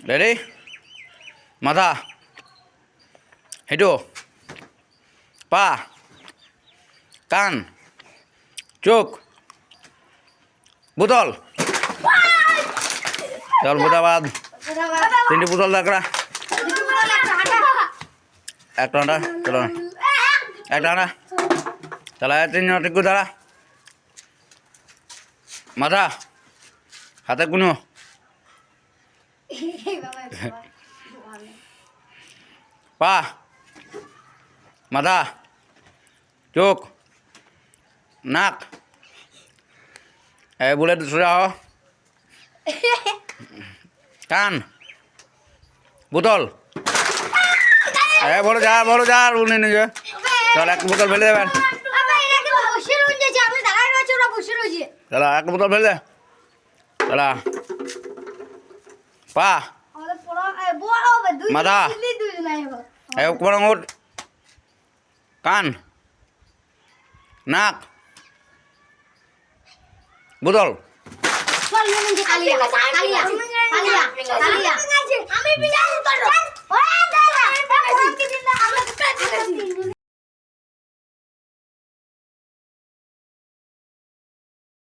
ready মাথা হেঁটো পা কান চোখ বোতল চল বোতাবাদ তিনটি বোতল দেখা একটা আটা চলো একটা আটা চলা তিন টিকু দাঁড়া মাথা হাতে কোনো পা মাথা চোখ নাক বলে সোজা হ কান বোতল বলো যা উনি নিজে চল এক বোতল ফেলে দেবেন চলা এক বোতল ফেলে দে চলা পা মাথা কোন আঙুর কান নাক বোতল আমি